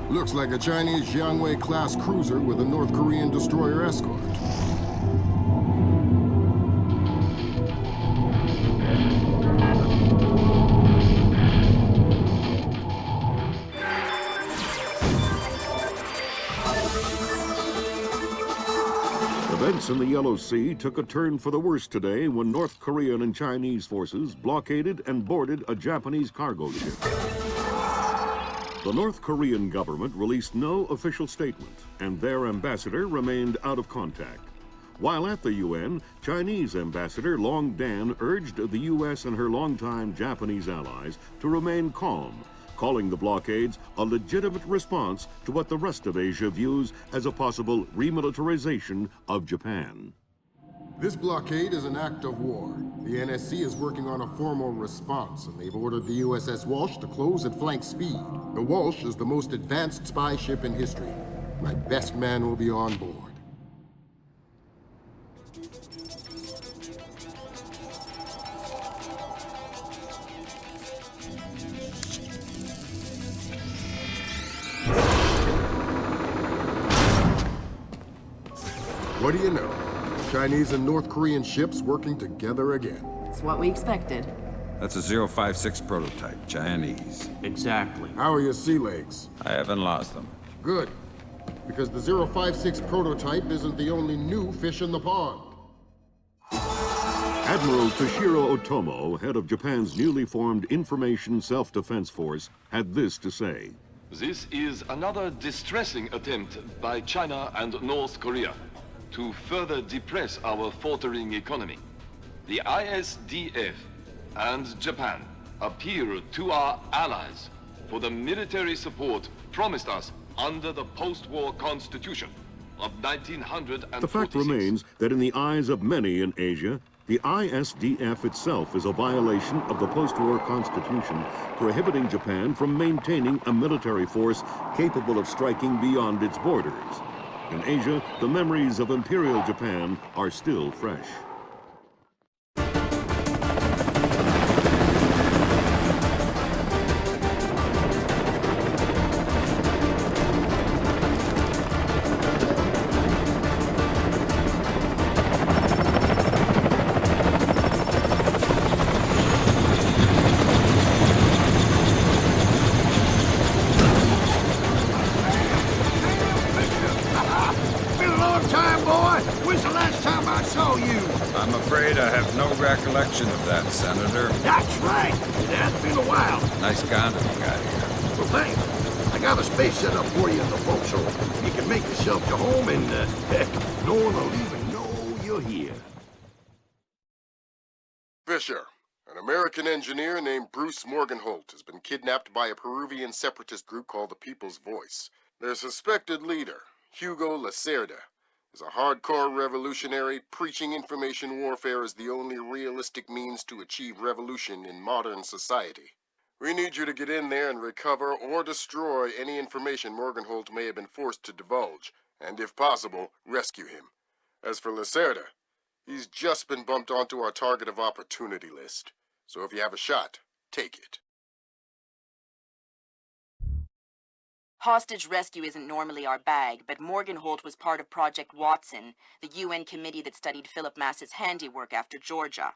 Looks like a Chinese Jiangwei-class cruiser with a North Korean destroyer escort. Events in the Yellow Sea took a turn for the worse today when North Korean and Chinese forces blockaded and boarded a Japanese cargo ship. The North Korean government released no official statement, and their ambassador remained out of contact. While at the UN, Chinese Ambassador Long Dan urged the U.S. and her longtime Japanese allies to remain calm, calling the blockades a legitimate response to what the rest of Asia views as a possible remilitarization of Japan. This blockade is an act of war. The NSC is working on a formal response, and they've ordered the USS Walsh to close at flank speed. The Walsh is the most advanced spy ship in history. My best man will be on board. What do you know? Chinese and North Korean ships working together again. It's what we expected. That's a 056 prototype, Chinese. Exactly. How are your sea legs? I haven't lost them. Good. Because the 056 prototype isn't the only new fish in the pond. Admiral Toshiro Otomo, head of Japan's newly formed Information Self-Defense Force, had this to say. This is another distressing attempt by China and North Korea to further depress our faltering economy. The ISDF and Japan appeal to our allies for the military support promised us under the post-war constitution of 1946. The fact remains that in the eyes of many in Asia, the ISDF itself is a violation of the post-war constitution, prohibiting Japan from maintaining a military force capable of striking beyond its borders. In Asia, the memories of Imperial Japan are still fresh. I'm afraid I have no recollection of that, Senator. That's right. It has been a while. Nice condom you got here. Well, thanks. I got a space set up for you in the boat, so you can make yourself to home and, heck, no one will even know you're here. Fisher, an American engineer named Bruce Morgenholt has been kidnapped by a Peruvian separatist group called the People's Voice. Their suspected leader, Hugo Lacerda, is a hardcore revolutionary preaching information warfare as the only realistic means to achieve revolution in modern society. We need you to get in there and recover or destroy any information Morgenholt may have been forced to divulge, and if possible, rescue him. As for Lacerda, he's just been bumped onto our target of opportunity list. So if you have a shot, take it. Hostage rescue isn't normally our bag, but Morgenholt was part of Project Watson, the UN committee that studied Philip Mass's handiwork after Georgia.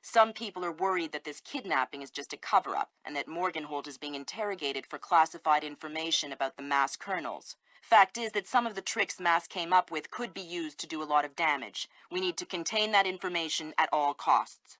Some people are worried that this kidnapping is just a cover-up, and that Morgenholt is being interrogated for classified information about the Mass kernels. Fact is that some of the tricks Mass came up with could be used to do a lot of damage. We need to contain that information at all costs.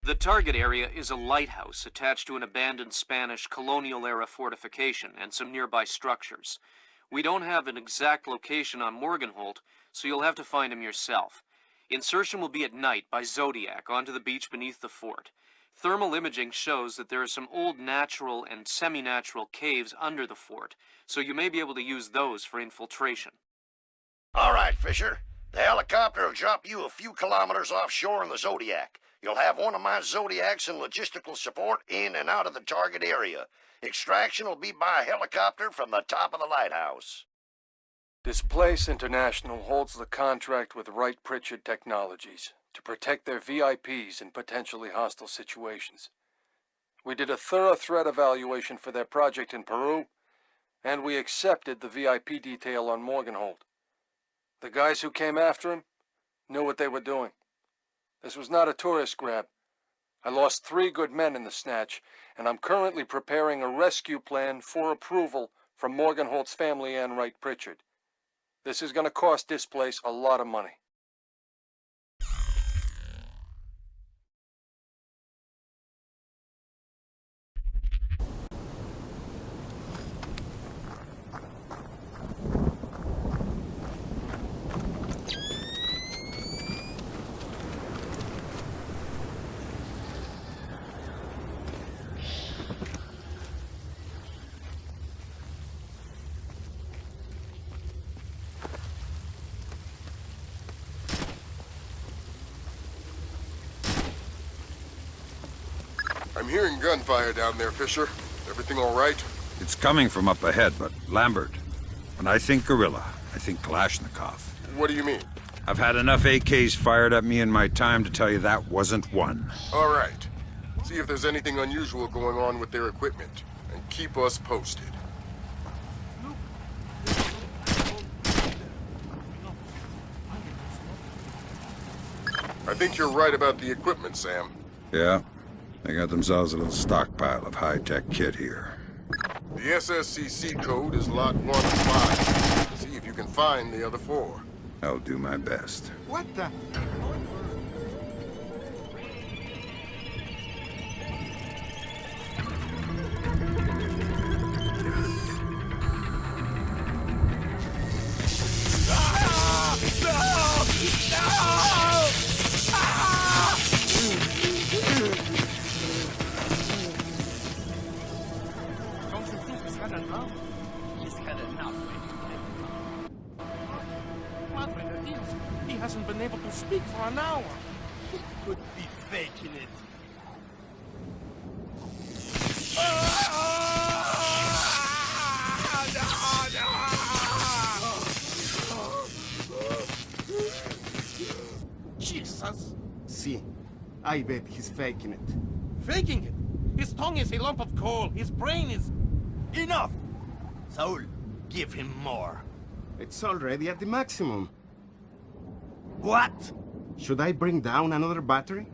The target area is a lighthouse attached to an abandoned Spanish colonial-era fortification and some nearby structures. We don't have an exact location on Morgenholt, so you'll have to find him yourself. Insertion will be at night by Zodiac onto the beach beneath the fort. Thermal imaging shows that there are some old natural and semi-natural caves under the fort, so you may be able to use those for infiltration. All right, Fisher. The helicopter will drop you a few kilometers offshore in the Zodiac. You'll have one of my Zodiacs and logistical support in and out of the target area. Extraction will be by helicopter from the top of the lighthouse. Displace International holds the contract with Wright Pritchard Technologies to protect their VIPs in potentially hostile situations. We did a thorough threat evaluation for their project in Peru, and we accepted the VIP detail on Morganhold. The guys who came after him knew what they were doing. This was not a tourist grab. I lost 3 good men in the snatch, and I'm currently preparing a rescue plan for approval from Morganhold's family and Wright Pritchard. This is going to cost Displace a lot of money. I'm hearing gunfire down there, Fisher. Everything all right? It's coming from up ahead, but Lambert, when I think guerrilla, I think Kalashnikov. What do you mean? I've had enough AKs fired at me in my time to tell you that wasn't one. All right. See if there's anything unusual going on with their equipment, and keep us posted. I think you're right about the equipment, Sam. Yeah, they got themselves a little stockpile of high-tech kit here. The SSCC code is Lot 1 of 5. See if you can find the other 4. I'll do my best. What the? Don't you think he's had enough? He's had enough. Madre de Dios, he hasn't been able to speak for an hour. He could be faking it. Jesus! See, I bet he's faking it. Faking it? His tongue is a lump of coal. His brain is... Enough! Saul, give him more. It's already at the maximum. What? Should I bring down another battery?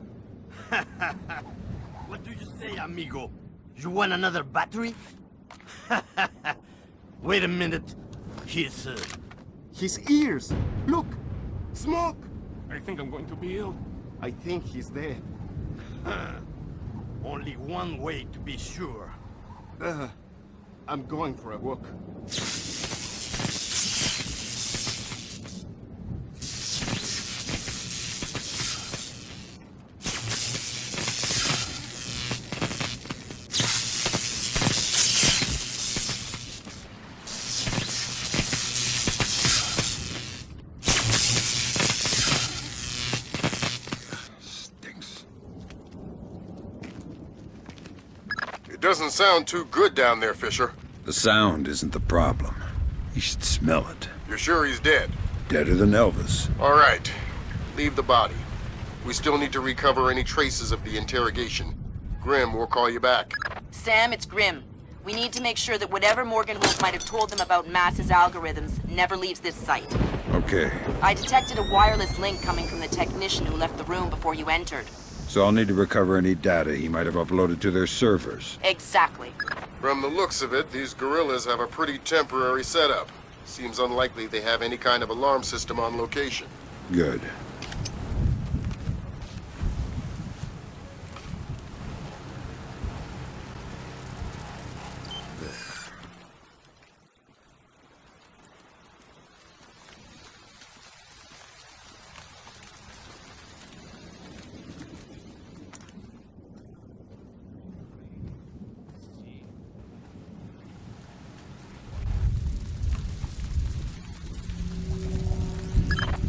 What do you say, amigo? You want another battery? Wait a minute. His ears! Look! Smoke! I think I'm going to be ill. I think he's dead. Only one way to be sure. I'm going for a walk. It doesn't sound too good down there, Fisher. The sound isn't the problem. You should smell it. You're sure he's dead? Deader than Elvis. All right. Leave the body. We still need to recover any traces of the interrogation. Grim will call you back. Sam, it's Grim. We need to make sure that whatever Morganholt might have told them about Mass's algorithms never leaves this site. Okay, I detected a wireless link coming from the technician who left the room before you entered. so I'll need to recover any data he might have uploaded to their servers. Exactly. From the looks of it, these guerrillas have a pretty temporary setup. Seems unlikely they have any kind of alarm system on location. Good.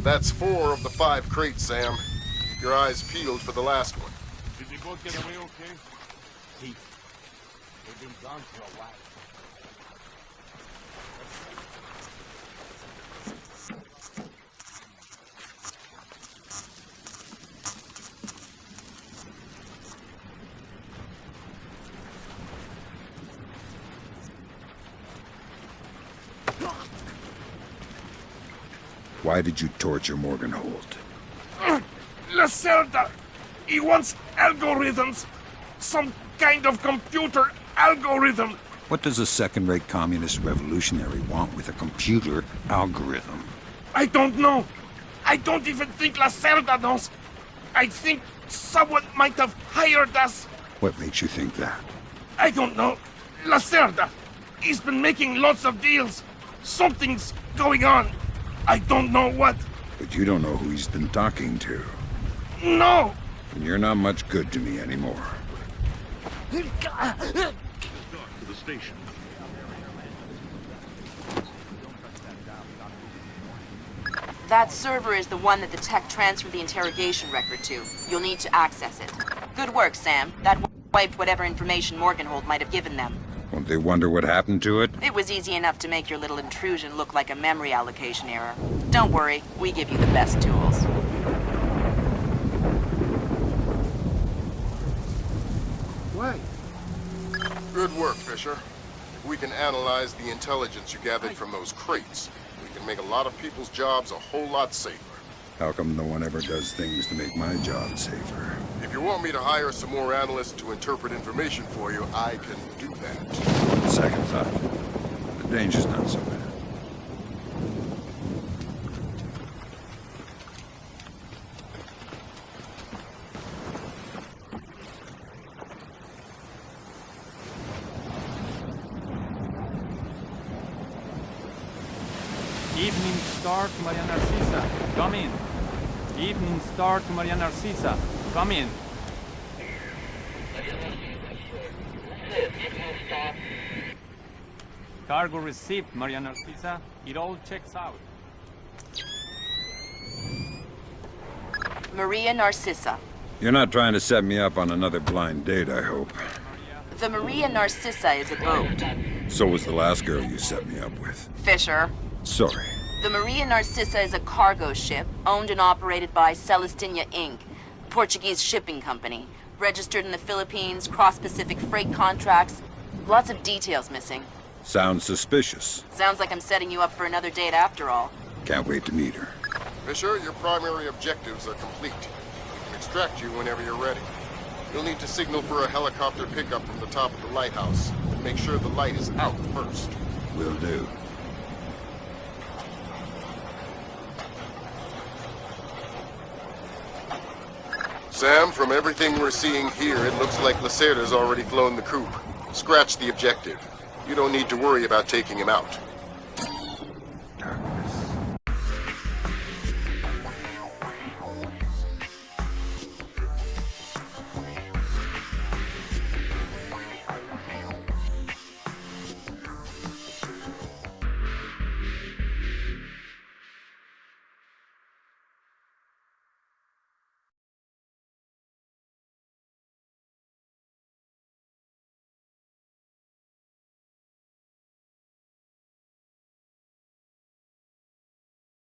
That's 4 of the 5 crates, Sam. Keep your eyes peeled for the last one. Did the boat get away okay? They've been gone for a while. Why did you torture Morgan Holt? Lacerda! He wants algorithms! Some kind of computer algorithm! What does a second-rate communist revolutionary want with a computer algorithm? I don't know! I don't even think Lacerda knows! I think someone might have hired us! What makes you think that? I don't know. Lacerda! He's been making lots of deals! Something's going on! I don't know what! But you don't know who he's been talking to. No! And you're not much good to me anymore. To the station. That server is the one that the tech transferred the interrogation record to. You'll need to access it. Good work, Sam. That wiped whatever information Morgenhold might have given them. Won't they wonder what happened to it? It was easy enough to make your little intrusion look like a memory allocation error. Don't worry, we give you the best tools. Why? Good work, Fisher. If we can analyze the intelligence you gathered from those crates, we can make a lot of people's jobs a whole lot safer. How come no one ever does things to make my job safer? If you want me to hire some more analysts to interpret information for you, I can do that. Second thought. The danger's not so bad. Evening Star to Maria Narcisa. Come in. Evening Star to Maria Narcisa. Come in. Cargo received, Maria Narcisa. It all checks out. Maria Narcissa. You're not trying to set me up on another blind date, I hope. The Maria Narcissa is a boat. So was the last girl you set me up with. Fisher. Sorry. The Maria Narcissa is a cargo ship owned and operated by Celestina Inc., a Portuguese shipping company. Registered in the Philippines, cross-Pacific freight contracts. Lots of details missing. Sounds suspicious. Sounds like I'm setting you up for another date after all. Can't wait to meet her. Fisher, your primary objectives are complete. We can extract you whenever you're ready. You'll need to signal for a helicopter pickup from the top of the lighthouse. Make sure the light is out first. Will do. Sam, from everything we're seeing here, it looks like Lacerda's already flown the coop. Scratch the objective. You don't need to worry about taking him out.